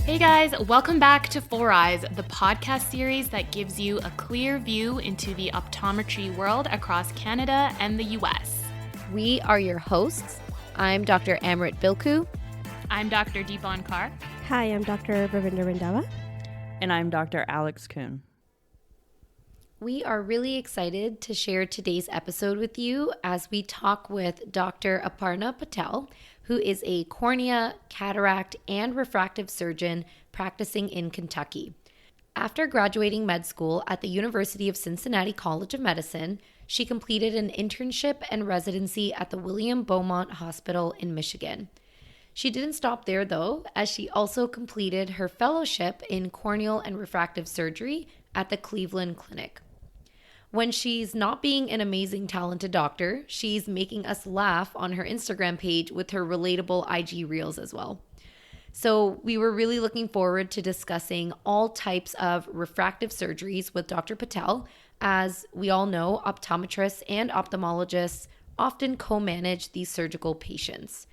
Hey guys, welcome back to Four Eyes, the podcast series that gives you a clear view into the optometry world across Canada and the US. We are your hosts. I'm Dr. Amrit Bilku. I'm Dr. Deepan Kar. Hi, I'm Dr. Ravinder Randhawa. And I'm Dr. Alex Kuhn. We are really excited to share today's episode with you as we talk with Dr. Aparna Patel, who is a cornea, cataract, and refractive surgeon practicing in Kentucky. After graduating med school at the University of Cincinnati College of Medicine, she completed an internship and residency at the William Beaumont Hospital in Michigan. She didn't stop there though, as she also completed her fellowship in corneal and refractive surgery at the Cleveland Clinic. When she's not being an amazing, talented doctor, she's making us laugh on her Instagram page with her relatable IG Reels as well. So we were really looking forward to discussing all types of refractive surgeries with Dr. Patel. As we all know, optometrists and ophthalmologists often co-manage these surgical patients.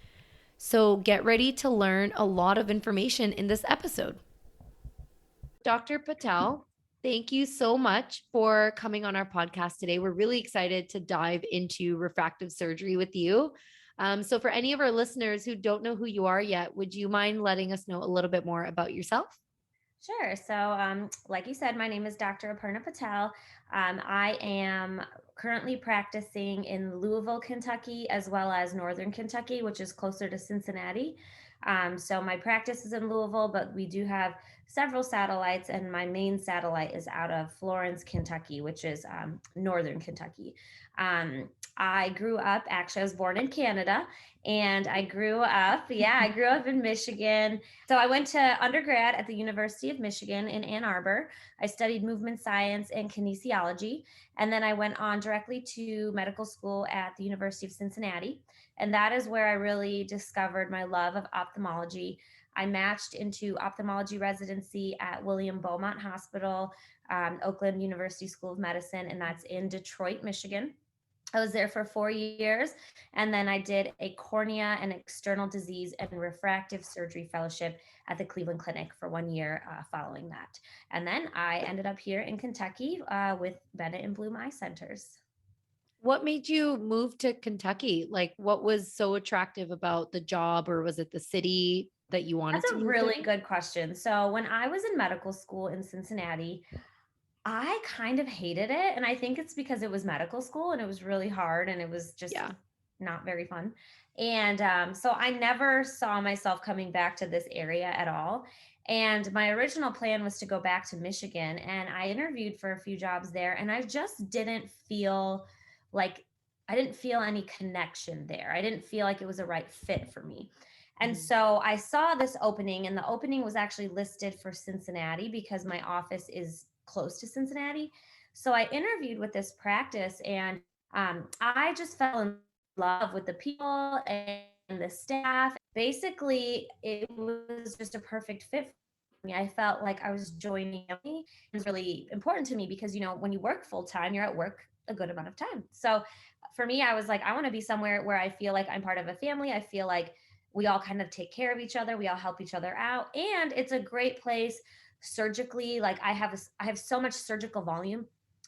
So get ready to learn a lot of information in this episode. Dr. Patel, thank you so much for coming on our podcast today. We're really excited to dive into refractive surgery with you. So for any of our listeners who don't know who you are yet, would you mind letting us know a little bit more about yourself? Sure. So, like you said, my name is Dr. Aparna Patel. I am currently practicing in Louisville, Kentucky, as well as Northern Kentucky, which is closer to Cincinnati. So my practice is in Louisville, but we do have several satellites, and my main satellite is out of Florence, Kentucky, which is Northern Kentucky. I grew up, actually, I was born in Canada, and I grew up in Michigan. So I went to undergrad at the University of Michigan in Ann Arbor. I studied movement science and kinesiology. And then I went on directly to medical school at the University of Cincinnati. And that is where I really discovered my love of ophthalmology. I matched into ophthalmology residency at William Beaumont Hospital, Oakland University School of Medicine, and that's in Detroit, Michigan. I was there for 4 years, and then I did a cornea and external disease and refractive surgery fellowship at the Cleveland Clinic for 1 year following that. And then I ended up here in Kentucky with Bennett and Bloom Eye Centers. What made you move to Kentucky? Like, what was so attractive about the job, or was it the city that you wanted to move to? That's a really good question. So when I was in medical school in Cincinnati, I kind of hated it. And I think it's because it was medical school and it was really hard and it was just not very fun. And so I never saw myself coming back to this area at all. And my original plan was to go back to Michigan, and I interviewed for a few jobs there, and I just didn't feel any connection there. I didn't feel like it was a right fit for me. And so I saw this opening, and the opening was actually listed for Cincinnati because my office is close to Cincinnati. So I interviewed with this practice, and I just fell in love with the people and the staff. Basically, it was just a perfect fit for me. I felt like I was joining a family. It was really important to me because, when you work full time, you're at work a good amount of time. So for me, I was like, I want to be somewhere where I feel like I'm part of a family. I feel like we all kind of take care of each other. We all help each other out. And it's a great place surgically. Like I have so much surgical volume,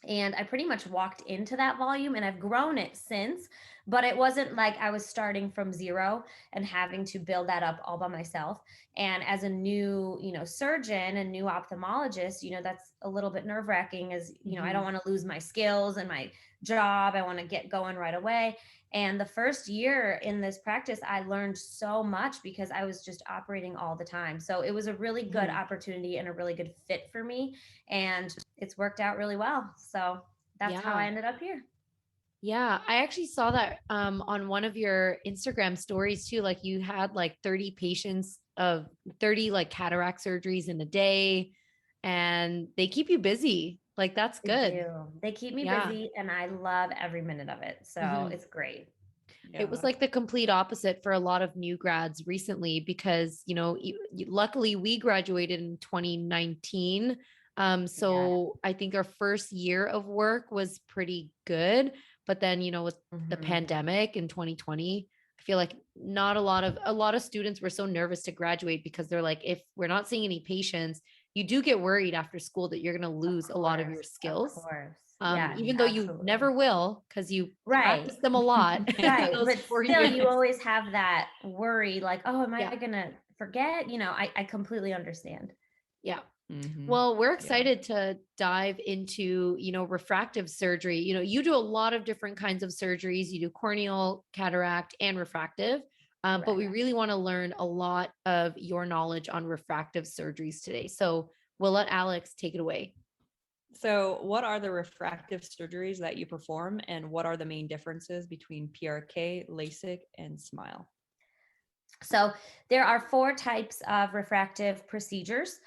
and I pretty much walked into that volume, and I've grown it since, but it wasn't like I was starting from zero and having to build that up all by myself. And as a new, surgeon and new ophthalmologist, that's a little bit nerve wracking as, I don't want to lose my skills and my job. I want to get going right away. And the first year in this practice, I learned so much because I was just operating all the time. So it was a really good opportunity and a really good fit for me. And it's worked out really well. So that's how I ended up here. Yeah, I actually saw that on one of your Instagram stories too. Like you had like 30 patients of 30 like cataract surgeries in a day, and they keep you busy. Like that's good. They keep me busy, and I love every minute of it. So it's great. It was like the complete opposite for a lot of new grads recently because, luckily we graduated in 2019. So I think our first year of work was pretty good. But then, with the pandemic in 2020, I feel like not a lot of students were so nervous to graduate because they're like, if we're not seeing any patients, you do get worried after school that you're going to lose a lot of your skills. Of course. Yes, Even though you absolutely. never will, because you Right. practice them a lot. Right. those But 4 still, years. you always have that worry, like, oh, am Yeah. I going to forget? You know, I completely understand. Yeah. Mhm. Well, we're excited to dive into, refractive surgery. You do a lot of different kinds of surgeries. You do corneal, cataract, and refractive. But we really want to learn a lot of your knowledge on refractive surgeries today. So we'll let Alex take it away. So, what are the refractive surgeries that you perform, and what are the main differences between PRK, LASIK, and SMILE? So there are 4 types of refractive procedures.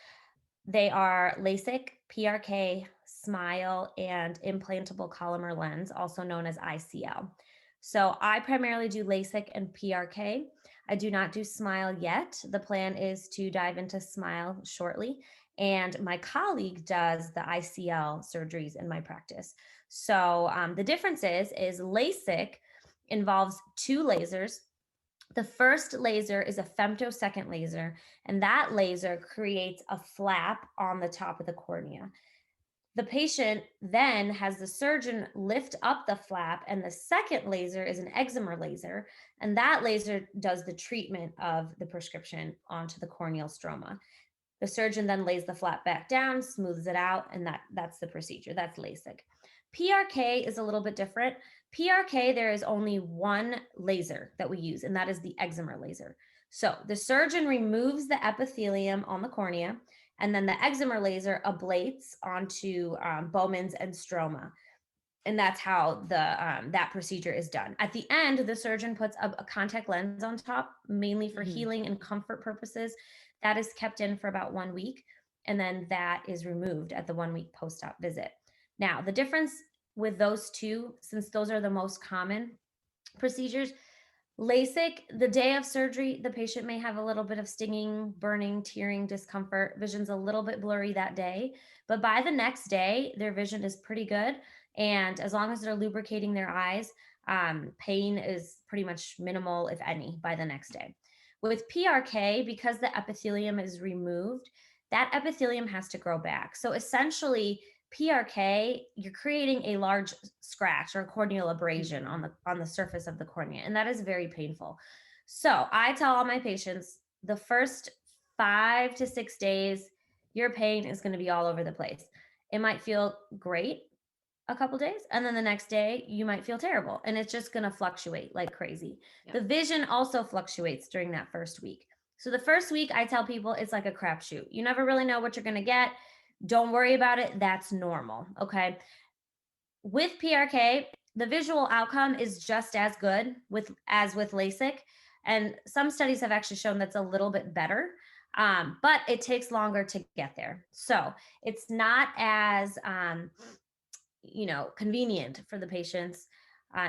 They are LASIK, PRK, SMILE, and implantable Collamer lens, also known as ICL. So I primarily do LASIK and PRK. I do not do SMILE yet. The plan is to dive into SMILE shortly. And my colleague does the ICL surgeries in my practice. So the difference is LASIK involves 2 lasers. The first laser is a femtosecond laser, and that laser creates a flap on the top of the cornea. The patient then has the surgeon lift up the flap, and the second laser is an excimer laser, and that laser does the treatment of the prescription onto the corneal stroma. The surgeon then lays the flap back down, smooths it out, and that's the procedure. That's LASIK. PRK is a little bit different. PRK, there is only one laser that we use, and that is the excimer laser. So the surgeon removes the epithelium on the cornea, and then the excimer laser ablates onto Bowman's and stroma. And that's how that procedure is done. At the end, the surgeon puts a contact lens on top, mainly for healing and comfort purposes. That is kept in for about 1 week, and then that is removed at the 1 week post-op visit. Now, the difference with those two, since those are the most common procedures, LASIK, the day of surgery, the patient may have a little bit of stinging, burning, tearing, discomfort. Vision's a little bit blurry that day, but by the next day, their vision is pretty good. And as long as they're lubricating their eyes, pain is pretty much minimal, if any, by the next day. With PRK, because the epithelium is removed, that epithelium has to grow back. So essentially, PRK, you're creating a large scratch or corneal abrasion on the surface of the cornea, and that is very painful. So I tell all my patients the first 5 to 6 days, your pain is going to be all over the place. It might feel great a couple days, and then the next day you might feel terrible, and it's just going to fluctuate like crazy. The vision also fluctuates during that first week. So the first week, I tell people it's like a crapshoot. You never really know what you're going to get. Don't worry about it. That's normal. Okay. With PRK, the visual outcome is just as good as with LASIK. And some studies have actually shown that's a little bit better, but it takes longer to get there. So it's not as, convenient for the patients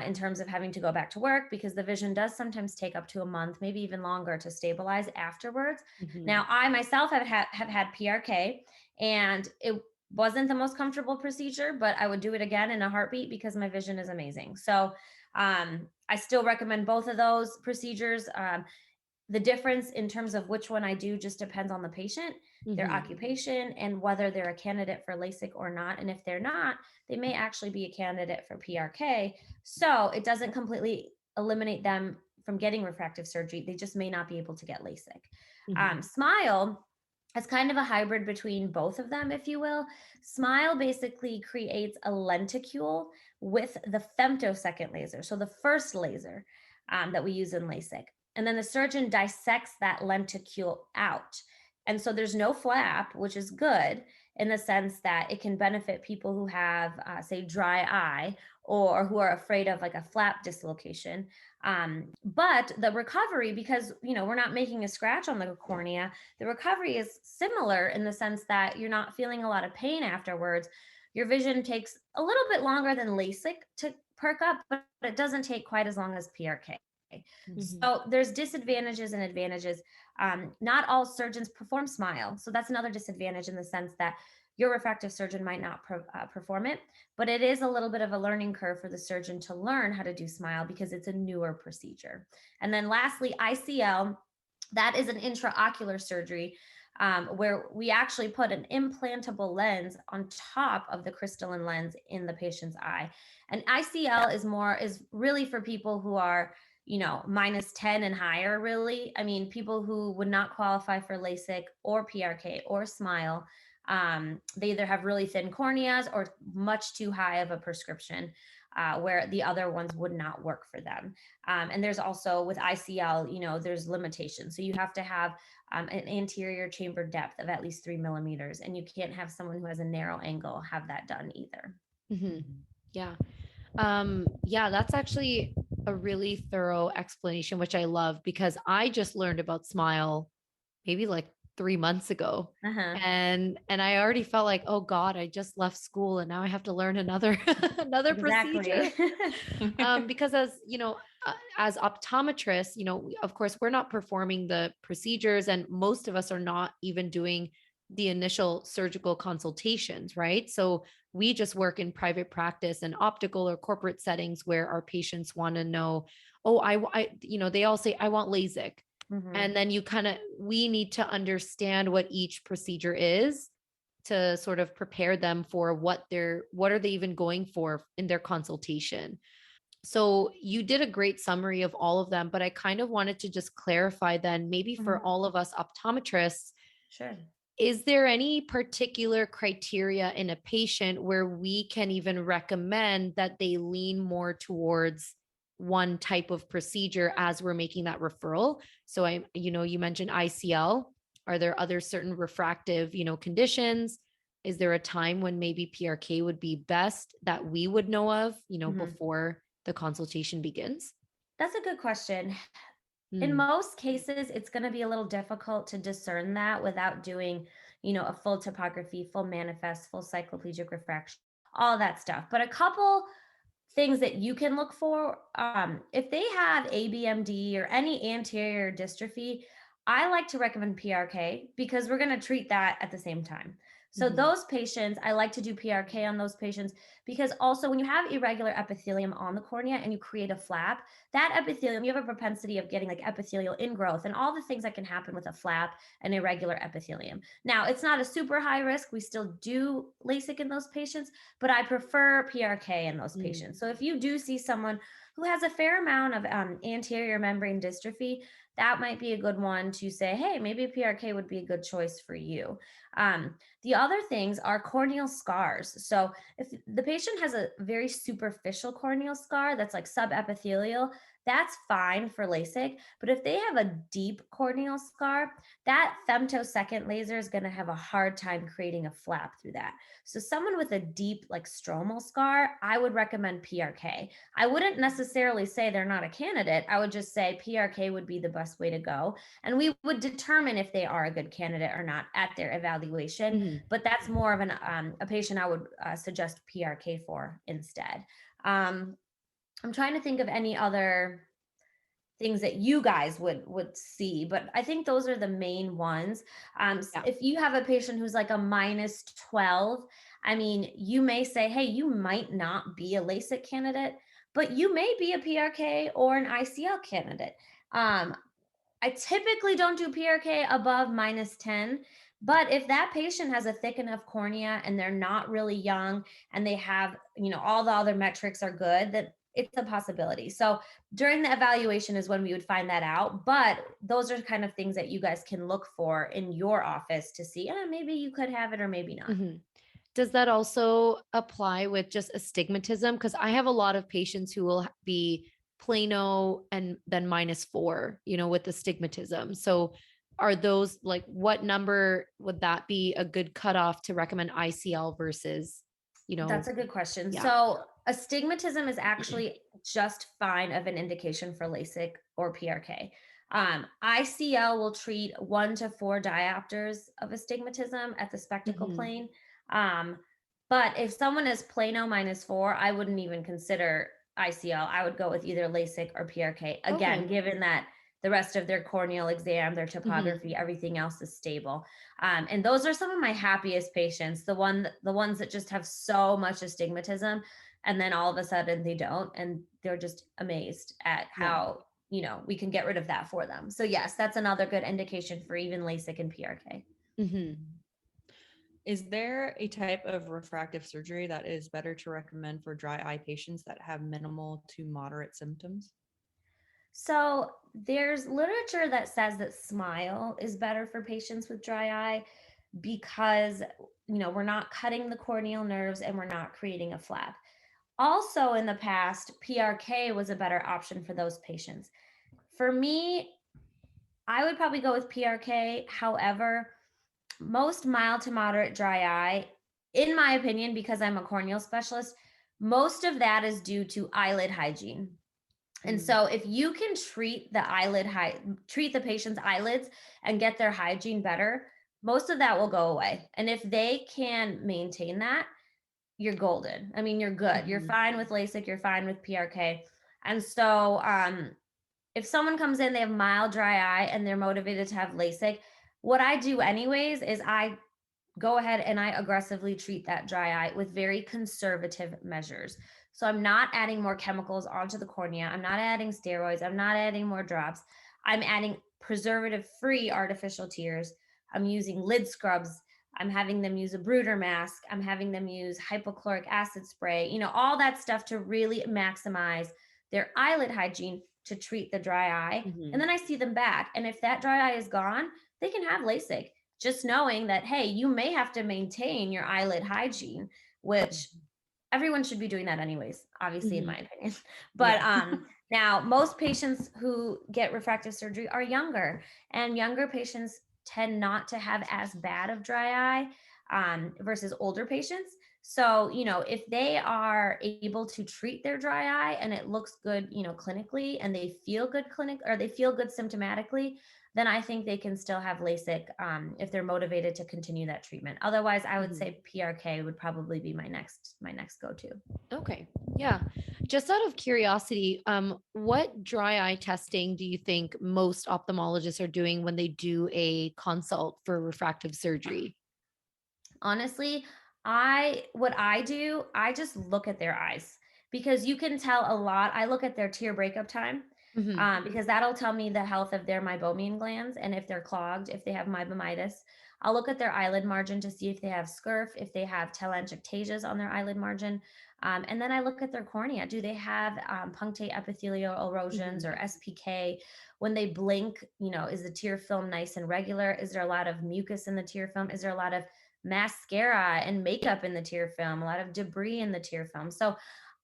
in terms of having to go back to work, because the vision does sometimes take up to a month, maybe even longer, to stabilize afterwards. Now, I myself have had PRK, and it wasn't the most comfortable procedure, but I would do it again in a heartbeat because my vision is amazing. So I still recommend both of those procedures. The difference in terms of which one I do just depends on the patient, their occupation, and whether they're a candidate for LASIK or not. And if they're not, they may actually be a candidate for PRK. So it doesn't completely eliminate them from getting refractive surgery. They just may not be able to get LASIK. SMILE is kind of a hybrid between both of them, if you will. SMILE basically creates a lenticule with the femtosecond laser, so the first laser that we use in LASIK. And then the surgeon dissects that lenticule out. And so there's no flap, which is good in the sense that it can benefit people who have, say, dry eye, or who are afraid of like a flap dislocation. But the recovery, because, we're not making a scratch on the cornea, the recovery is similar in the sense that you're not feeling a lot of pain afterwards. Your vision takes a little bit longer than LASIK to perk up, but it doesn't take quite as long as PRK. So there's disadvantages and advantages. Not all surgeons perform SMILE. So that's another disadvantage in the sense that your refractive surgeon might not perform it, but it is a little bit of a learning curve for the surgeon to learn how to do smile because it's a newer procedure. And then lastly, ICL, that is an intraocular surgery where we actually put an implantable lens on top of the crystalline lens in the patient's eye. And ICL is really for people who are, -10 and higher, really. I mean, people who would not qualify for LASIK or PRK or SMILE. They either have really thin corneas or much too high of a prescription, where the other ones would not work for them. And there's also with ICL, there's limitations. So you have to have an anterior chamber depth of at least 3 millimeters, and you can't have someone who has a narrow angle have that done either. Mm-hmm. Yeah. Yeah, that's actually a really thorough explanation, which I love because I just learned about SMILE maybe like 3 months ago. Uh-huh. And I already felt like, oh God, I just left school and now I have to learn another another procedure. Because as optometrists, of course, we're not performing the procedures, and most of us are not even doing the initial surgical consultations, right? So we just work in private practice and optical or corporate settings where our patients want to know, oh, they all say, I want LASIK. Mhm. And then we need to understand what each procedure is to sort of prepare them for what are they even going for in their consultation. So you did a great summary of all of them, but I kind of wanted to just clarify then maybe for Mhm. all of us optometrists, Sure. is there any particular criteria in a patient where we can even recommend that they lean more towards one type of procedure as we're making that referral? So you mentioned ICL. Are there other certain refractive, conditions? Is there a time when maybe PRK would be best that we would know of, Mhm. before the consultation begins? That's a good question. In Mm, most cases, it's going to be a little difficult to discern that without doing, a full topography, full manifest, full cycloplegic refraction, all that stuff. But a couple things that you can look for, if they have ABMD or any anterior dystrophy, I like to recommend PRK because we're going to treat that at the same time. So mhm, those patients, I like to do PRK on those patients because also when you have irregular epithelium on the cornea and you create a flap, that epithelium, you have a propensity of getting like epithelial ingrowth and all the things that can happen with a flap and irregular epithelium. Now, it's not a super high risk. We still do LASIK in those patients, but I prefer PRK in those mm, patients. So if you do see someone who has a fair amount of anterior membrane dystrophy, that might be a good one to say, hey, maybe PRK would be a good choice for you. The other things are corneal scars. So if the patient has a very superficial corneal scar that's like subepithelial, that's fine for LASIK. But if they have a deep corneal scar, that femtosecond laser is going to have a hard time creating a flap through that. So someone with a deep like stromal scar, I would recommend PRK. I wouldn't necessarily say they're not a candidate. I would just say PRK would be the best way to go. And we would determine if they are a good candidate or not at their evaluation. mhm. But that's more of a patient I would suggest PRK for instead. I'm trying to think of any other things that you guys would see, but I think those are the main ones. Yeah. If you have a patient who's like a -12, I mean, you may say, hey, you might not be a LASIK candidate, but you may be a PRK or an ICL candidate. I typically don't do PRK above -10, but if that patient has a thick enough cornea and they're not really young and they have, all the other metrics are good, that it's a possibility. So during the evaluation is when we would find that out. But those are kind of things that you guys can look for in your office to see, maybe you could have it or maybe not. Mhm. Does that also apply with just astigmatism? Because I have a lot of patients who will be plano and then -4, with astigmatism. So are those like, what number would that be a good cutoff to recommend ICL versus, That's a good question. yeah. So astigmatism is actually just fine of an indication for LASIK or PRK. ICL will treat 1 to 4 diopters of astigmatism at the spectacle Mhm. plane. Um, but if someone is plano -4, I wouldn't even consider ICL. I would go with either LASIK or PRK. Again, Okay. given that the rest of their corneal exam, their topography, everything else is stable. And those are some of my happiest patients, the ones that just have so much astigmatism, and then all of a sudden they don't, and they're just amazed at how, we can get rid of that for them. So yes, that's another good indication for even LASIK and PRK. Is there a type of refractive surgery that is better to recommend for dry eye patients that have minimal to moderate symptoms? So there's literature that says that SMILE is better for patients with dry eye because, we're not cutting the corneal nerves and we're not creating a flap. Also, in the past, PRK was a better option for those patients. For me, I would probably go with PRK. However, most mild to moderate dry eye, in my opinion, because I'm a corneal specialist, most of that is due to eyelid hygiene. And so if you can treat the patient's eyelids and get their hygiene better, most of that will go away. And if they can maintain that, you're golden. I mean, you're good. You're fine with LASIK, you're fine with PRK. And so if someone comes in, they have mild dry eye and they're motivated to have LASIK, what I do anyways is I go ahead and I aggressively treat that dry eye with very conservative measures. So I'm not adding more chemicals onto the cornea. I'm not adding steroids. I'm not adding more drops. I'm adding preservative-free artificial tears. I'm using lid scrubs. I'm having them use a brooder mask. I'm having them use hypochloric acid spray, all that stuff to really maximize their eyelid hygiene to treat the dry eye. And then I see them back. And if that dry eye is gone, they can have LASIK. Just knowing that, hey, you may have to maintain your eyelid hygiene, which everyone should be doing that anyways, obviously, in my opinion. But now most patients who get refractive surgery are younger, and younger patients tend not to have as bad of dry eye versus older patients. So, if they are able to treat their dry eye and it looks good, clinically, and they feel good they feel good symptomatically, then I think they can still have LASIK if they're motivated to continue that treatment. Otherwise, I would say PRK would probably be my next go-to. Okay. Yeah. Just out of curiosity, what dry eye testing do you think most ophthalmologists are doing when they do a consult for refractive surgery? Honestly, what I do, I just look at their eyes because you can tell a lot. I look at their tear breakup time because that'll tell me the health of their meibomian glands and if they're clogged, if they have meibomitis. I'll look at their eyelid margin to see if they have scurf, if they have telangiectasias on their eyelid margin. And then I look at their cornea. Do they have punctate epithelial erosions or SPK? When they blink, is the tear film nice and regular? Is there a lot of mucus in the tear film? Is there a lot of mascara and makeup in the tear film, a lot of debris in the tear film? So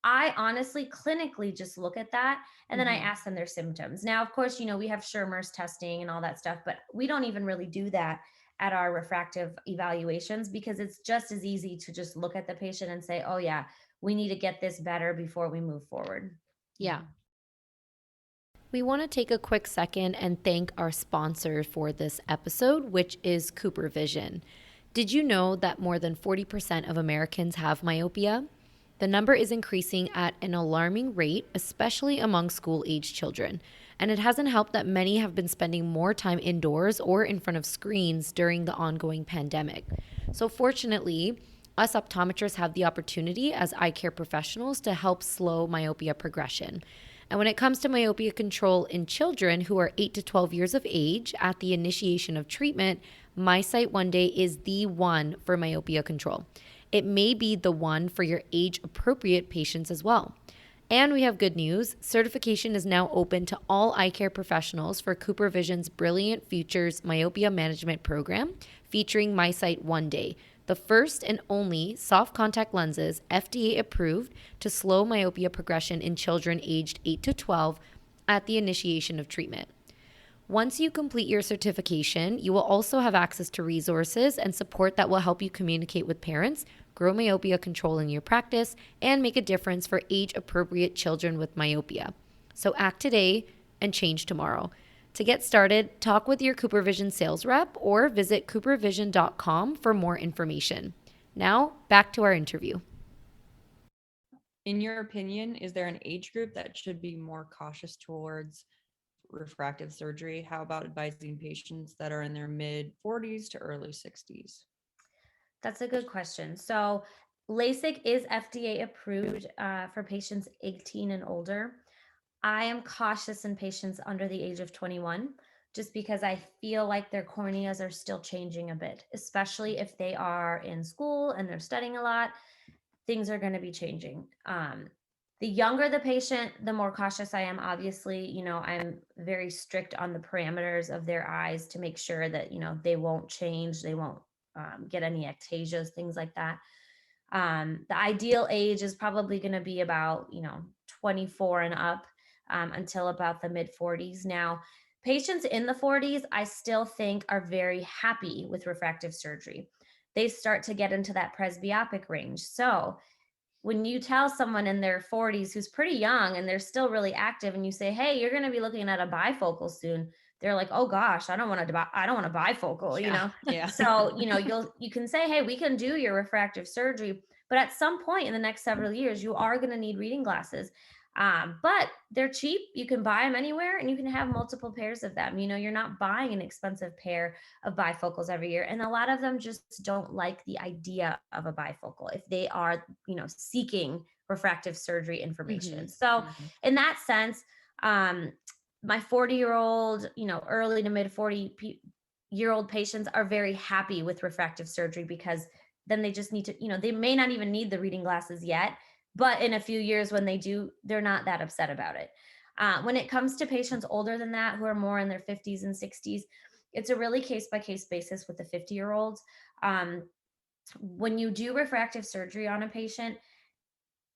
I honestly clinically just look at that and then I ask them their symptoms. Now, of course, we have Schirmer's testing and all that stuff, but we don't even really do that at our refractive evaluations because it's just as easy to just look at the patient and say, oh yeah, we need to get this better before we move forward. Yeah. We want to take a quick second and thank our sponsor for this episode, which is Cooper Vision. Did you know that more than 40% of Americans have myopia? The number is increasing at an alarming rate, especially among school-age children. And it hasn't helped that many have been spending more time indoors or in front of screens during the ongoing pandemic. So fortunately, us optometrists have the opportunity as eye care professionals to help slow myopia progression. And when it comes to myopia control in children who are 8 to 12 years of age at the initiation of treatment, MiSight One Day is the one for myopia control. It may be the one for your age-appropriate patients as well. And we have good news. Certification is now open to all eye care professionals for Cooper Vision's Brilliant Futures Myopia Management Program, featuring MiSight One Day, the first and only soft contact lenses FDA approved to slow myopia progression in children aged 8 to 12 at the initiation of treatment. Once you complete your certification, you will also have access to resources and support that will help you communicate with parents, grow myopia control in your practice, and make a difference for age-appropriate children with myopia. So act today and change tomorrow. To get started, talk with your Cooper Vision sales rep or visit coopervision.com for more information. Now, back to our interview. In your opinion, is there an age group that should be more cautious towards refractive surgery, how about advising patients that are in their mid 40s to early 60s? That's a good question. So LASIK is FDA approved for patients 18 and older. I am cautious in patients under the age of 21 just because I feel like their corneas are still changing a bit, especially if they are in school and they're studying a lot. Things are going to be changing. The younger the patient, the more cautious I am. Obviously, I'm very strict on the parameters of their eyes to make sure that, they won't change, they won't get any ectasias, things like that. The ideal age is probably going to be about, 24 and up until about the mid 40s. Now, patients in the 40s, I still think are very happy with refractive surgery. They start to get into that presbyopic range. So when you tell someone in their 40s who's pretty young and they're still really active and you say, hey, you're going to be looking at a bifocal soon, they're like, oh gosh, I don't want a bifocal, Yeah. So you can say, hey, we can do your refractive surgery, but at some point in the next several years you are going to need reading glasses. But they're cheap, you can buy them anywhere, and you can have multiple pairs of them. You're not buying an expensive pair of bifocals every year, and a lot of them just don't like the idea of a bifocal if they are seeking refractive surgery information. So in that sense, my 40-year-old, early to mid 40-year-old patients are very happy with refractive surgery because then they just need to, they may not even need the reading glasses yet, but in a few years when they do, they're not that upset about it. When it comes to patients older than that, who are more in their 50s and 60s, it's a really case-by-case basis with the 50-year-olds. When you do refractive surgery on a patient,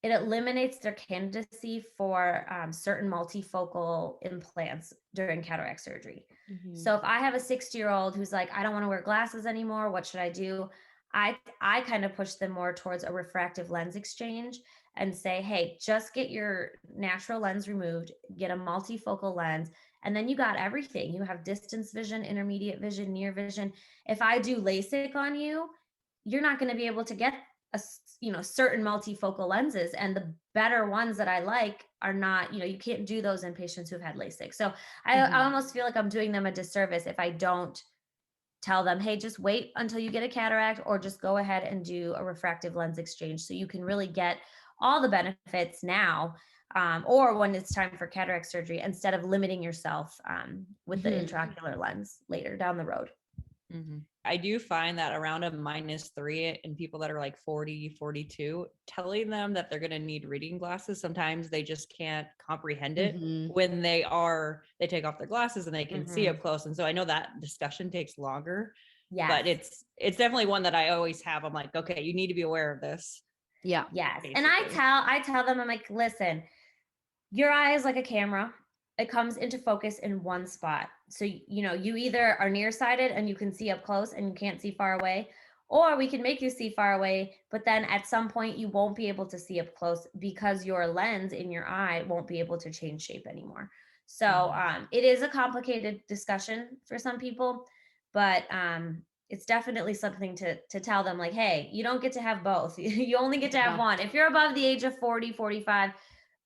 it eliminates their candidacy for certain multifocal implants during cataract surgery. So if I have a 60-year-old who's like, I don't want to wear glasses anymore, what should I do? I kind of push them more towards a refractive lens exchange and say, hey, just get your natural lens removed, get a multifocal lens, and then you got everything. You have distance vision, intermediate vision, near vision. If I do LASIK on you, you're not going to be able to get certain multifocal lenses, and the better ones that I like are not, you can't do those in patients who've had LASIK. So I almost feel like I'm doing them a disservice if I don't tell them, hey, just wait until you get a cataract, or just go ahead and do a refractive lens exchange so you can really get all the benefits now, or when it's time for cataract surgery, instead of limiting yourself with the intraocular lens later down the road. I do find that around a -3 in people that are like 40, 42, telling them that they're going to need reading glasses, sometimes they just can't comprehend it when they take off their glasses and they can see up close. And so I know that discussion takes longer, but it's definitely one that I always have. I'm like, okay, you need to be aware of this. Yeah. Yes. Basically. And I tell them, I'm like, listen, your eye is like a camera. It comes into focus in one spot. So, you either are nearsighted and you can see up close and you can't see far away, or we can make you see far away, but then at some point you won't be able to see up close because your lens in your eye won't be able to change shape anymore. So it is a complicated discussion for some people, but it's definitely something to tell them, like, hey, you don't get to have both. You only get to have one. If you're above the age of 40, 45,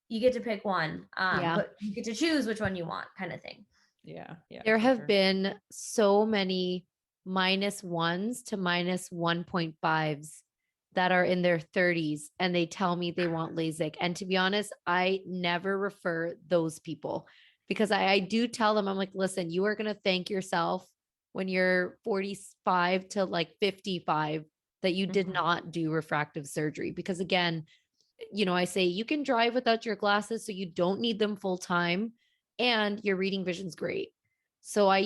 you get to pick one, but you get to choose which one you want, kind of thing. Yeah. There have been so many -1s to -1.5s that are in their 30s and they tell me they want LASIK. And to be honest, I never refer those people because I do tell them, I'm like, listen, you are going to thank yourself when you're 45 to like 55 that you did not do refractive surgery. Because again, I say you can drive without your glasses, so you don't need them full time, and your reading vision's great. So I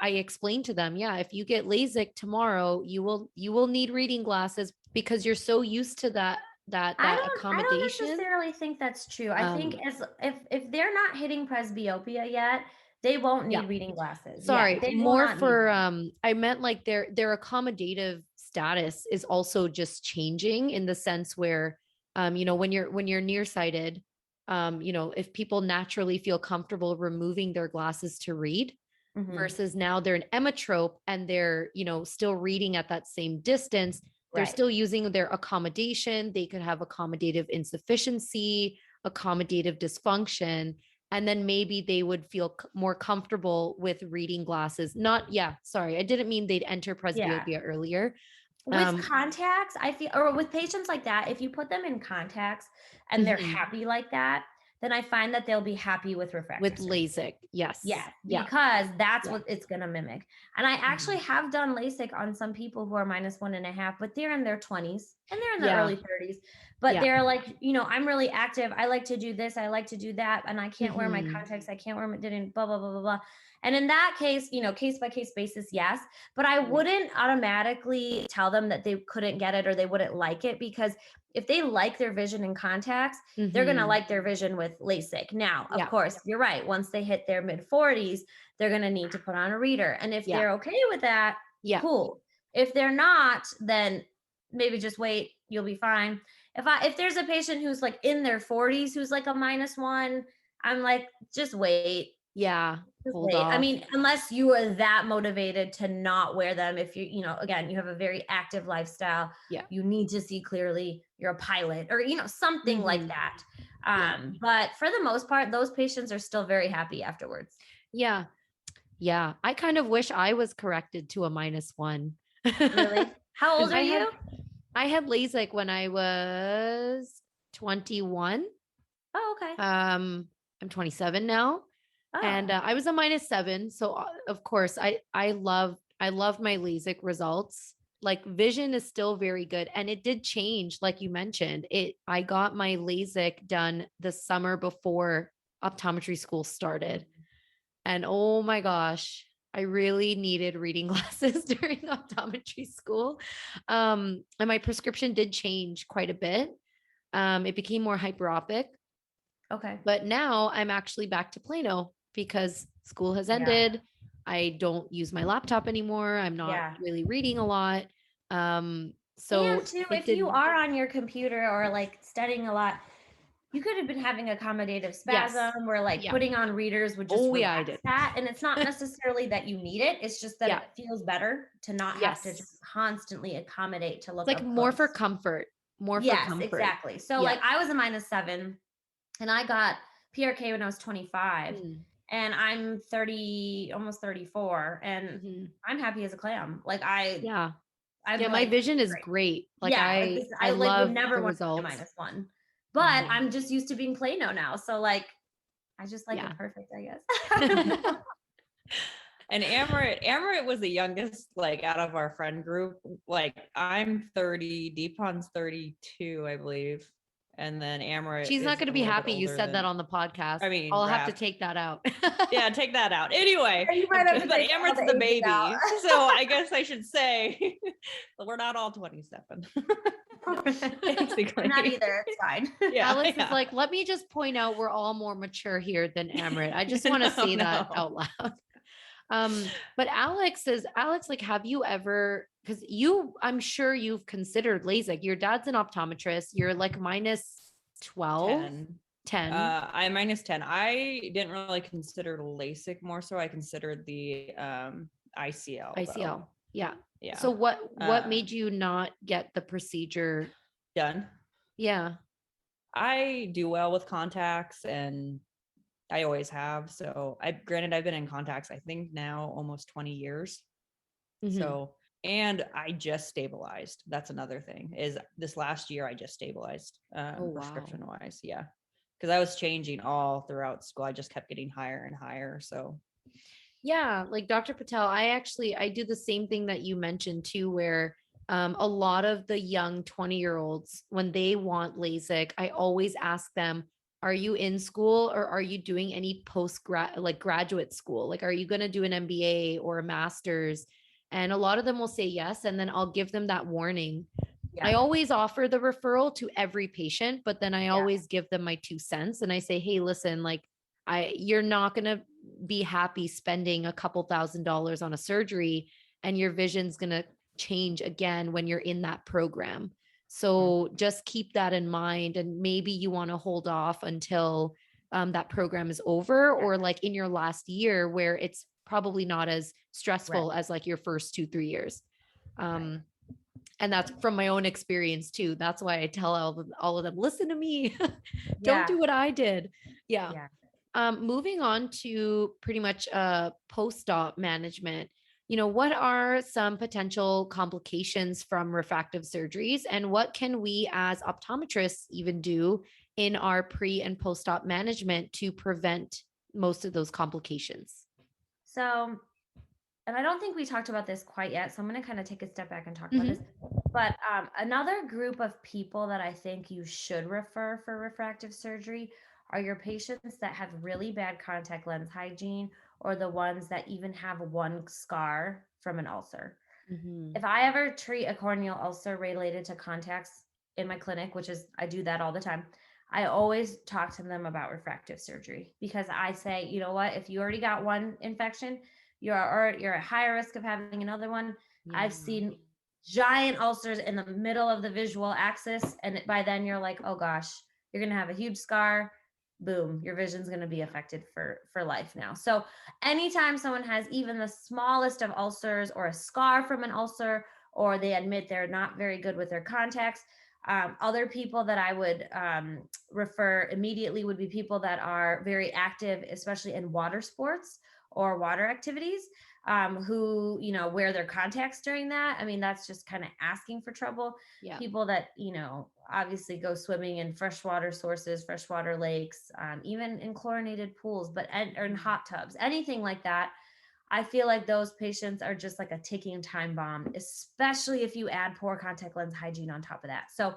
explain to them, if you get LASIK tomorrow, you will need reading glasses because you're so used to that accommodation. I don't necessarily think that's true. I think if they're not hitting presbyopia yet, they won't need reading glasses. Sorry, more for I meant like their accommodative status is also just changing in the sense where when you're nearsighted, if people naturally feel comfortable removing their glasses to read versus now they're an emmetrope and they're, still reading at that same distance, they're still using their accommodation. They could have accommodative insufficiency, accommodative dysfunction. And then maybe they would feel more comfortable with reading glasses. I didn't mean they'd enter presbyopia earlier. With contacts, I feel, or with patients like that, if you put them in contacts and they're happy like that, then I find that they'll be happy with refractive surgery. LASIK. Yes. Yeah. Because that's what it's going to mimic. And I actually have done LASIK on some people who are -1.5, but they're in their 20s and they're in their early 30s, but they're like, I'm really active. I like to do this. I like to do that. And I can't wear my contacts. I can't wear my, blah, blah, blah, blah, blah. And in that case, case by case basis, yes, but I wouldn't automatically tell them that they couldn't get it or they wouldn't like it, because if they like their vision in contacts, they're going to like their vision with LASIK. Now, of course, you're right. Once they hit their mid 40s, they're going to need to put on a reader. And if they're okay with that, cool. If they're not, then maybe just wait. You'll be fine. If there's a patient who's like in their 40s, who's like a -1, I'm like, just wait. Yeah. Wait. I mean, unless you are that motivated to not wear them, if again, you have a very active lifestyle, you need to see clearly, you're a pilot or, something like that. But for the most part, those patients are still very happy afterwards. Yeah. Yeah. I kind of wish I was corrected to a -1. Really? How old are you? I had LASIK when I was 21. Oh, okay. I'm 27 now. Oh. And I was a -7. So of course I love my LASIK results. Like vision is still very good. And it did change. Like you mentioned, I got my LASIK done the summer before optometry school started. And oh my gosh, I really needed reading glasses during optometry school. And my prescription did change quite a bit. It became more hyperopic. Okay. But now I'm actually back to Plano because school has ended. I don't use my laptop anymore. I'm not really reading a lot. So and too, if you are on your computer or like studying a lot, you could have been having accommodative spasm or like putting on readers would just relax that. And it's not necessarily that you need it. It's just that it feels better to not have to just constantly accommodate to look like up more close. For comfort. More for comfort. Exactly. So like I was a -7 and I got PRK when I was 25 and I'm 30, almost 34 and I'm happy as a clam. Like my vision is great. Like I love would never the want results. -1, but I'm just used to being Plano now. So like, I just like it perfect, I guess. And Amaret was the youngest, like out of our friend group. Like I'm 30, Deepan's 32, I believe. And then Amaret. She's not going to be happy you said that on the podcast. I mean, I'll have to take that out. Yeah, take that out. Anyway, but Amaret's the baby. So I guess I should say we're not all 27. Basically. Not either. It's fine. Yeah, Alex is like, let me just point out we're all more mature here than Amaret. I just want to say that out loud. But Alex, like, have you ever, because I'm sure you've considered LASIK. Your dad's an optometrist. You're like -12, 10. I'm -10. I didn't really consider LASIK more so. I considered the ICL. ICL. Yeah. So what made you not get the procedure done? Yeah. I do well with contacts and I always have. So I've been in contacts, I think now almost 20 years. So, and I just stabilized. That's another thing is this last year, I just stabilized prescription wise. Yeah. Cause I was changing all throughout school. I just kept getting higher and higher. So yeah, like Dr. Patel, I do the same thing that you mentioned too, where a lot of the young 20-year-olds, when they want LASIK, I always ask them, are you in school or are you doing any graduate school? Like, are you going to do an MBA or a master's? And a lot of them will say yes. And then I'll give them that warning. Yeah. I always offer the referral to every patient, but then I always give them my 2 cents and I say, hey, listen, like you're not going to be happy spending a couple $1,000s on a surgery and your vision's going to change again when you're in that program. So just keep that in mind. And maybe you want to hold off until that program is over or like in your last year where it's probably not as stressful as like your first 2-3 years. And that's from my own experience too. That's why I tell all of them, listen to me. Don't do what I did. Yeah. Moving on to pretty much post-op management, what are some potential complications from refractive surgeries, and what can we as optometrists even do in our pre and post-op management to prevent most of those complications? So, and I don't think we talked about this quite yet, so I'm going to kind of take a step back and talk about this. But another group of people that I think you should refer for refractive surgery are your patients that have really bad contact lens hygiene, or the ones that even have one scar from an ulcer. If I ever treat a corneal ulcer related to contacts in my clinic, which is, I do that all the time, I always talk to them about refractive surgery, because I say, you know what, if you already got one infection, you're at higher risk of having another one. I've seen giant ulcers in the middle of the visual axis, and by then you're like, oh gosh, you're going to have a huge scar. Boom, your vision's going to be affected for life now. So anytime someone has even the smallest of ulcers, or a scar from an ulcer, or they admit they're not very good with their contacts, other people that I would refer immediately would be people that are very active, especially in water sports or water activities, who, wear their contacts during that. I mean, that's just kind of asking for trouble. Yeah. People that, obviously go swimming in freshwater sources, freshwater lakes, even in chlorinated pools, or in hot tubs, anything like that. I feel like those patients are just like a ticking time bomb, especially if you add poor contact lens hygiene on top of that. So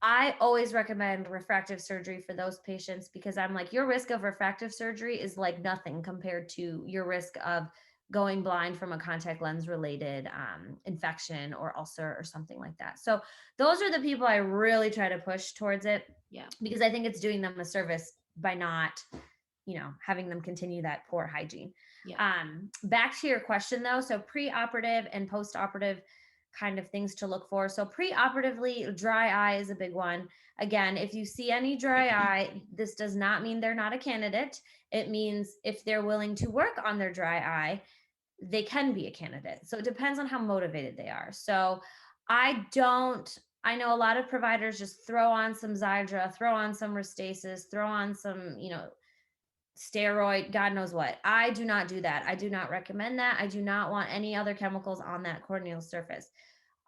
I always recommend refractive surgery for those patients, because I'm like, your risk of refractive surgery is like nothing compared to your risk of going blind from a contact lens related infection or ulcer or something like that. So those are the people I really try to push towards it. Yeah. Because I think it's doing them a service by not, having them continue that poor hygiene. Yeah. Back to your question though. So pre-operative and post-operative kind of things to look for. So pre-operatively, dry eye is a big one. Again, if you see any dry eye, this does not mean they're not a candidate. It means if they're willing to work on their dry eye, they can be a candidate. So it depends on how motivated they are. So I know a lot of providers just throw on some Xiidra, throw on some Restasis, throw on some, steroid, God knows what. I do not do that. I do not recommend that. I do not want any other chemicals on that corneal surface.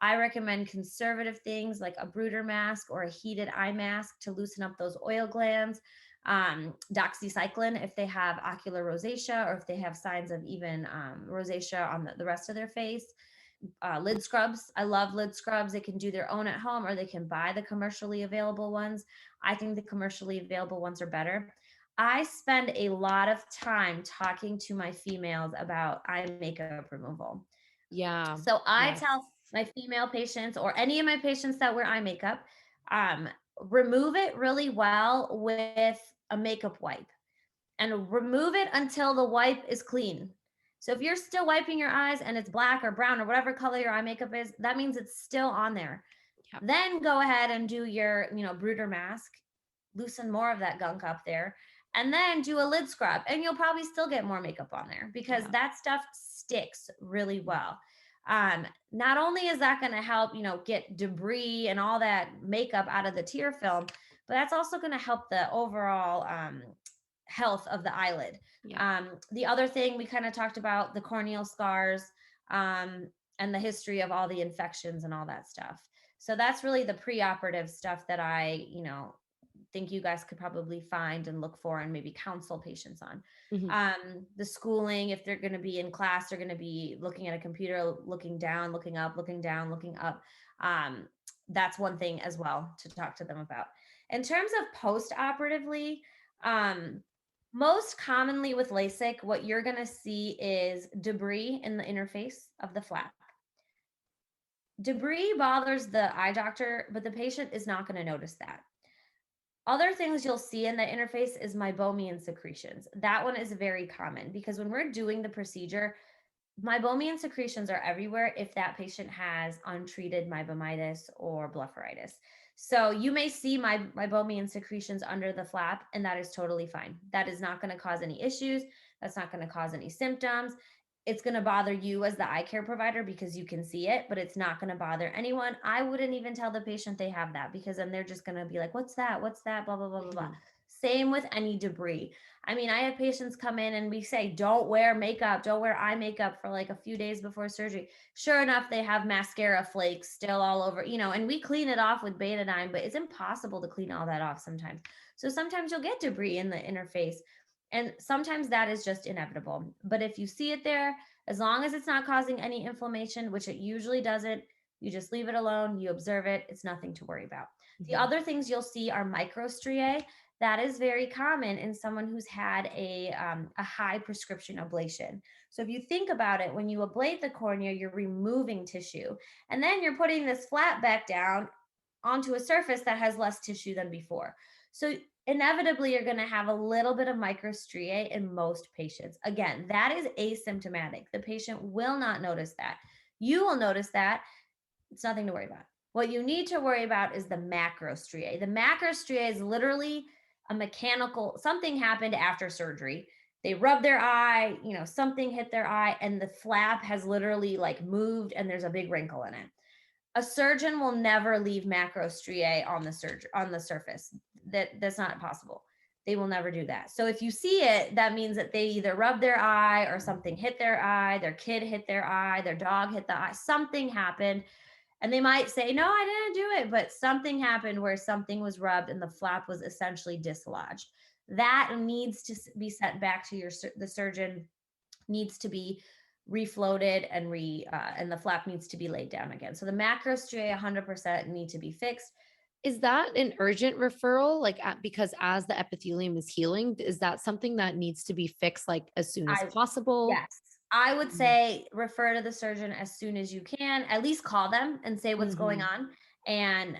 I recommend conservative things like a Bruder mask or a heated eye mask to loosen up those oil glands. Doxycycline if they have ocular rosacea, or if they have signs of even rosacea on the rest of their face. Lid scrubs. I love lid scrubs. They can do their own at home, or they can buy the commercially available ones. I think the commercially available ones are better. I spend a lot of time talking to my females about eye makeup removal. Yeah. So I tell my female patients, or any of my patients that wear eye makeup, remove it really well with a makeup wipe, and remove it until the wipe is clean. So if you're still wiping your eyes and it's black or brown or whatever color your eye makeup is, that means it's still on there. Yep. Then go ahead and do your, Bruder mask, loosen more of that gunk up there, and then do a lid scrub, and you'll probably still get more makeup on there, because that stuff sticks really well. Not only is that going to help, get debris and all that makeup out of the tear film, but that's also going to help the overall health of the eyelid. The other thing we kind of talked about, the corneal scars, and the history of all the infections and all that stuff. So that's really the preoperative stuff that I, think you guys could probably find and look for and maybe counsel patients on. The schooling, if they're going to be in class, they're going to be looking at a computer, looking down, looking up, looking down, looking up. That's one thing as well to talk to them about. In terms of post-operatively, most commonly with LASIK, what you're going to see is debris in the interface of the flap. Debris bothers the eye doctor, but the patient is not going to notice that. Other things you'll see in the interface is meibomian secretions. That one is very common, because when we're doing the procedure, meibomian secretions are everywhere if that patient has untreated meibomitis or blepharitis. So you may see meibomian secretions under the flap, and that is totally fine. That is not going to cause any issues. That's not going to cause any symptoms. It's going to bother you as the eye care provider because you can see it, but it's not going to bother anyone. I wouldn't even tell the patient they have that, because then they're just going to be like, what's that? What's that? Blah, blah, blah, blah, blah. Same with any debris. I mean, I have patients come in and we say, don't wear makeup, don't wear eye makeup for like a few days before surgery. Sure enough, they have mascara flakes still all over, and we clean it off with betadine, but it's impossible to clean all that off sometimes. So sometimes you'll get debris in the interface, and sometimes that is just inevitable. But if you see it there, as long as it's not causing any inflammation, which it usually doesn't, you just leave it alone, you observe it, it's nothing to worry about. The other things you'll see are microstriae. That is very common in someone who's had a high prescription ablation. So if you think about it, when you ablate the cornea, you're removing tissue, and then you're putting this flap back down onto a surface that has less tissue than before. So inevitably, you're going to have a little bit of microstriae in most patients. Again, that is asymptomatic. The patient will not notice that. You will notice that. It's nothing to worry about. What you need to worry about is the macrostriae. The macrostriae is literally a mechanical, something happened after surgery. They rubbed their eye, something hit their eye, and the flap has literally like moved and there's a big wrinkle in it. A surgeon will never leave macrostriae on the surface. That's not possible. They will never do that. So if you see it, that means that they either rubbed their eye or something hit their eye, their kid hit their eye, their dog hit the eye, something happened. And they might say, no, I didn't do it, but something happened where something was rubbed and the flap was essentially dislodged. That needs to be sent back to the surgeon, needs to be refloated and the flap needs to be laid down again. So the macrostriae 100% need to be fixed. Is that an urgent referral? Because as the epithelium is healing, is that something that needs to be fixed like as soon as possible? Yes. I would say refer to the surgeon as soon as you can. At least call them and say what's going on. And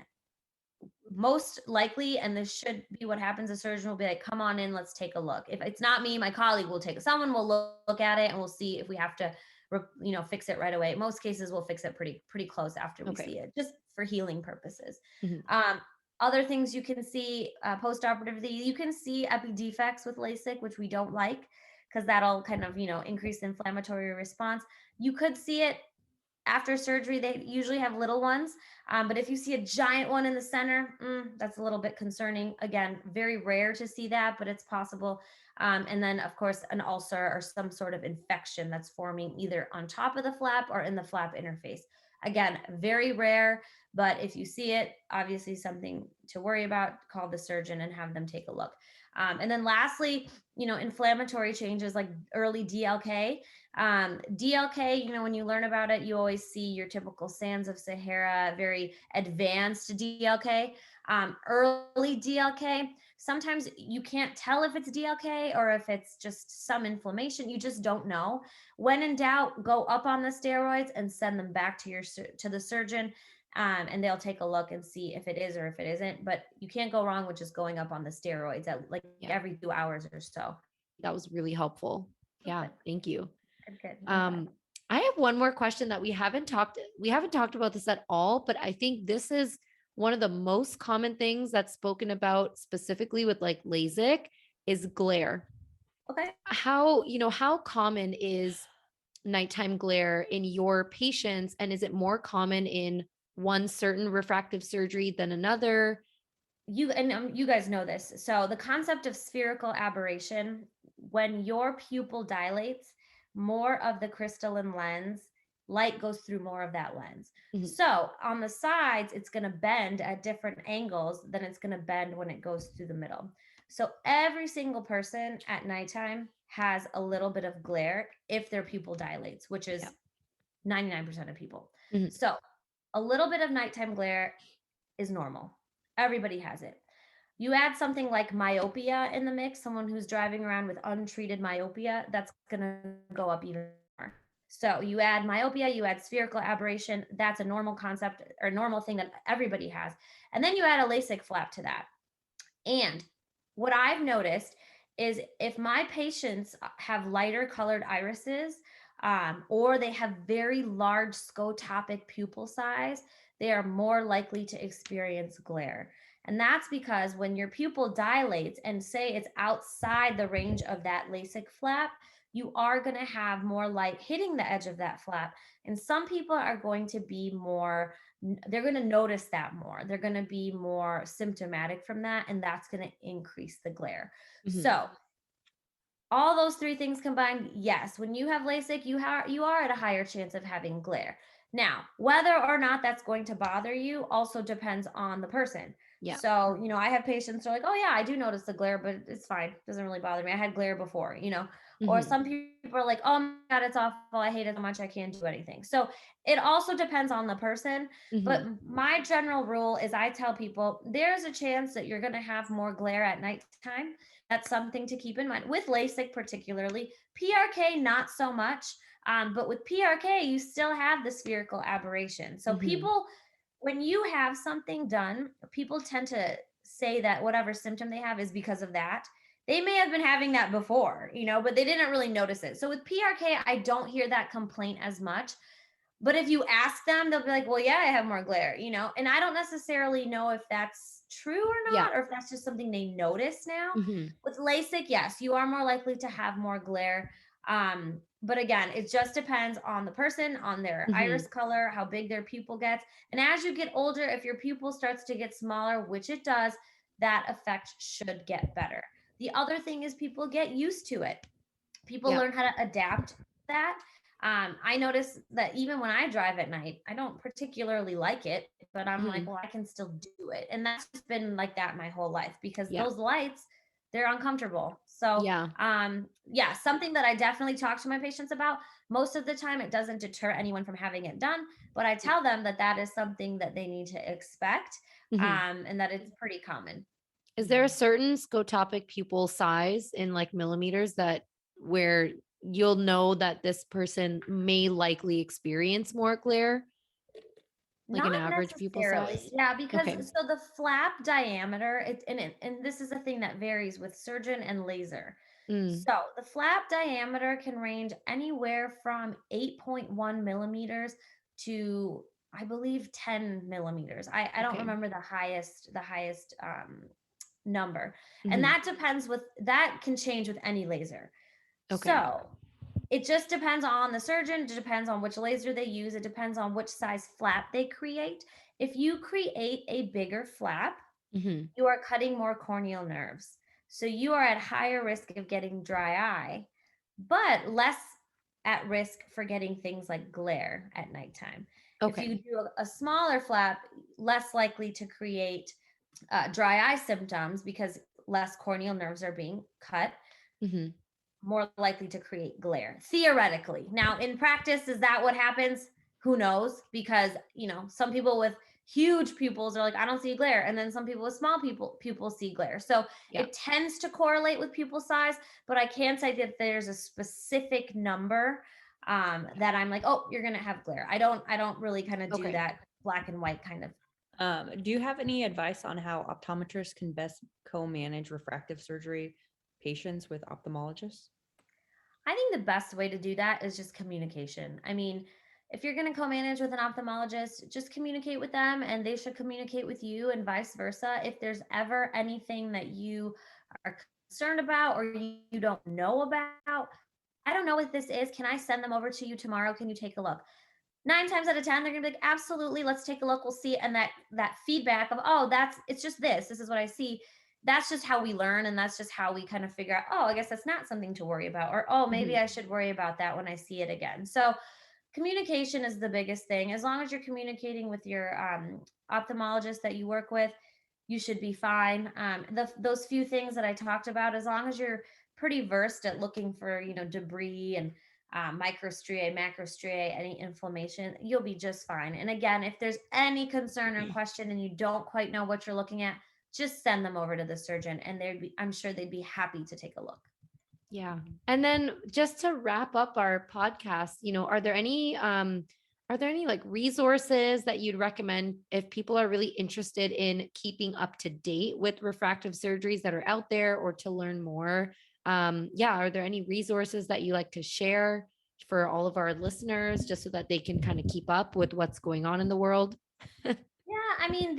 most likely, and this should be what happens, the surgeon will be like, come on in, let's take a look. If it's not me, my colleague will someone will look at it and we'll see if we have to, fix it right away. Most cases we'll fix it pretty close after we see it, just for healing purposes. Other things you can see post-operatively, you can see epidefects with LASIK, which we don't like because that'll kind of, increase the inflammatory response. You could see it after surgery. They usually have little ones, but if you see a giant one in the center, that's a little bit concerning. Again, very rare to see that, but it's possible. And then, of course, an ulcer or some sort of infection that's forming either on top of the flap or in the flap interface. Again, very rare, but if you see it, obviously something to worry about. Call the surgeon and have them take a look. And then lastly, inflammatory changes like early DLK. DLK, when you learn about it, you always see your typical sands of Sahara, very advanced DLK. Early DLK, sometimes you can't tell if it's DLK or if it's just some inflammation. You just don't know. When in doubt, go up on the steroids and send them back to the surgeon. And they'll take a look and see if it is or if it isn't. But you can't go wrong with just going up on the steroids at every 2 hours or so. That was really helpful. Yeah, thank you. Good. I have one more question that we haven't talked about this at all, but I think this is one of the most common things that's spoken about specifically with like LASIK is glare. Okay. How common is nighttime glare in your patients, and is it more common in one certain refractive surgery than another? You guys know this. So the concept of spherical aberration, when your pupil dilates, more of the crystalline lens, light goes through more of that lens. So on the sides, it's going to bend at different angles than it's going to bend when it goes through the middle. So every single person at nighttime has a little bit of glare if their pupil dilates, which is 99% of people. So a little bit of nighttime glare is normal. Everybody has it. You add something like myopia in the mix, someone who's driving around with untreated myopia, that's going to go up even more. So you add myopia, you add spherical aberration, that's a normal concept or normal thing that everybody has. And then you add a LASIK flap to that. And what I've noticed is if my patients have lighter colored irises, or they have very large scotopic pupil size, they are more likely to experience glare. And that's because when your pupil dilates and say it's outside the range of that LASIK flap, you are going to have more light hitting the edge of that flap. And some people are going to be more, they're going to notice that more. They're going to be more symptomatic from that. And that's going to increase the glare. So all those three things combined, yes, when you have LASIK, you are at a higher chance of having glare. Now, whether or not that's going to bother you also depends on the person. Yeah. So, I have patients who are like, oh yeah, I do notice the glare, but it's fine. It doesn't really bother me. I had glare before, or some people are like, oh my God, it's awful. I hate it so much. I can't do anything. So it also depends on the person. But my general rule is I tell people there's a chance that you're going to have more glare at nighttime. That's something to keep in mind with LASIK, particularly. PRK, not so much. But with PRK, you still have the spherical aberration. So people, when you have something done, people tend to say that whatever symptom they have is because of that. They may have been having that before, but they didn't really notice it. So with PRK, I don't hear that complaint as much. But if you ask them, they'll be like, well, yeah, I have more glare, and I don't necessarily know if that's true or not, or if that's just something they notice now. With LASIK, yes, you are more likely to have more glare. But again, it just depends on the person, on their iris color, how big their pupil gets. And as you get older, if your pupil starts to get smaller, which it does, that effect should get better. The other thing is people get used to it. People learn how to adapt to that. I notice that even when I drive at night, I don't particularly like it, but I'm like, well, I can still do it. And that's just been like that my whole life because those lights, they're uncomfortable. So, something that I definitely talk to my patients about. Most of the time, it doesn't deter anyone from having it done, but I tell them that is something that they need to expect, and that it's pretty common. Is there a certain scotopic pupil size in like millimeters that where you'll know that this person may likely experience more glare? Like an Not average pupil necessarily. size? Yeah, because Okay. so the flap diameter, and this is a thing that varies with surgeon and laser. So the flap diameter can range anywhere from 8.1 millimeters to I believe 10 millimeters. I don't remember the highest number. And that can change with any laser. Okay. So it just depends on the surgeon. It depends on which laser they use. It depends on which size flap they create. If you create a bigger flap, you are cutting more corneal nerves. So you are at higher risk of getting dry eye, but less at risk for getting things like glare at nighttime. Okay. If you do a smaller flap, less likely to create dry eye symptoms because less corneal nerves are being cut, more likely to create glare, theoretically. Now, in practice, is that what happens? Who knows? Because, some people with huge pupils are like, I don't see glare. And then some people with small pupils see glare. So it tends to correlate with pupil size, but I can't say that there's a specific number that I'm like, oh, you're going to have glare. I don't really kind of do that black and white kind of. Do you have any advice on how optometrists can best co-manage refractive surgery patients with ophthalmologists? I think the best way to do that is just communication. I mean, if you're going to co-manage with an ophthalmologist, just communicate with them and they should communicate with you and vice versa. If there's ever anything that you are concerned about or you don't know about, I don't know what this is. Can I send them over to you tomorrow? Can you take a look? 9 times out of 10, they're gonna be like, absolutely, let's take a look. We'll see. And that feedback of, oh, it's just this is what I see. That's just how we learn. And that's just how we kind of figure out, oh, I guess that's not something to worry about. Or, oh, maybe I should worry about that when I see it again. So communication is the biggest thing. As long as you're communicating with your ophthalmologist that you work with, you should be fine. Those few things that I talked about, as long as you're pretty versed at looking for, debris and microstriae, macrostriae, any inflammation, you'll be just fine. And again, if there's any concern or question and you don't quite know what you're looking at, just send them over to the surgeon and I'm sure they'd be happy to take a look. Yeah. And then just to wrap up our podcast, are there any like resources that you'd recommend if people are really interested in keeping up to date with refractive surgeries that are out there or to learn more? Are there any resources that you like to share for all of our listeners just so that they can kind of keep up with what's going on in the world? Yeah, I mean,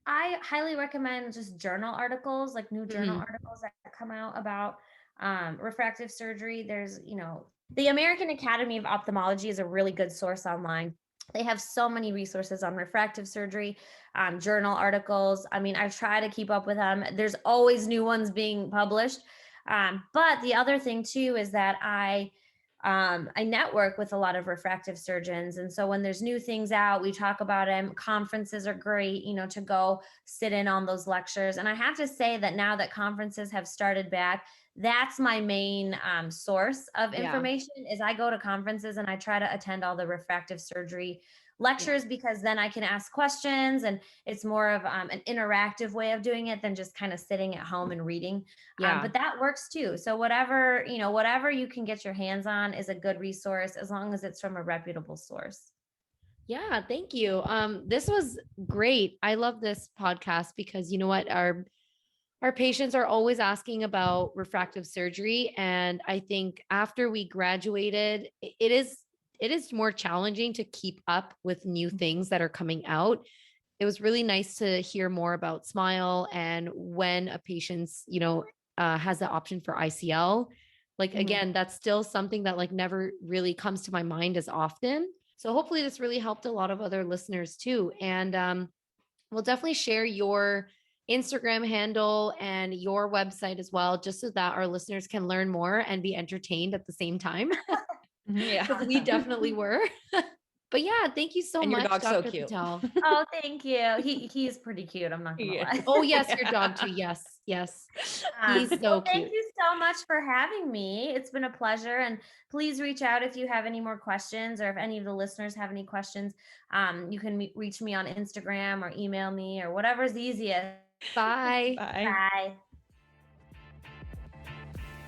I highly recommend just journal articles, like new journal articles that come out about refractive surgery. There's, the American Academy of Ophthalmology is a really good source online. They have so many resources on refractive surgery, journal articles. I mean, I try to keep up with them. There's always new ones being published. But the other thing too is that I network with a lot of refractive surgeons. And so when there's new things out, we talk about them. Conferences are great, to go sit in on those lectures. And I have to say that now that conferences have started back, that's my main source of information is I go to conferences and I try to attend all the refractive surgery lectures because then I can ask questions and it's more of an interactive way of doing it than just kind of sitting at home and reading. But that works too. So whatever you can get your hands on is a good resource as long as it's from a reputable source. Yeah, thank you. This was great. I love this podcast because you know what? Our patients are always asking about refractive surgery. And I think after we graduated, it is more challenging to keep up with new things that are coming out. It was really nice to hear more about SMILE and when a patient's, has the option for ICL. Like, again, that's still something that like never really comes to my mind as often. So hopefully this really helped a lot of other listeners too. And we'll definitely share your Instagram handle and your website as well, just so that our listeners can learn more and be entertained at the same time. Because we definitely were. But yeah, thank you so and much, your dog's Dr. so cute. Patel. Oh, thank you. He's pretty cute. I'm not gonna lie. Oh yes, your dog too. Yes. He's so cute. Thank you so much for having me. It's been a pleasure. And please reach out if you have any more questions or if any of the listeners have any questions. You can reach me on Instagram or email me or whatever's easiest. Bye. Bye.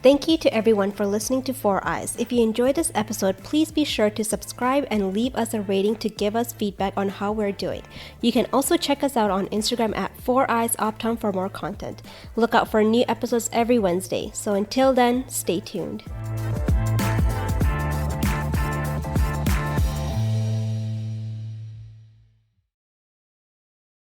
Thank you to everyone for listening to Four Eyes. If you enjoyed this episode, please be sure to subscribe and leave us a rating to give us feedback on how we're doing. You can also check us out on Instagram at 4EyesOptom for more content. Look out for new episodes every Wednesday. So until then, stay tuned.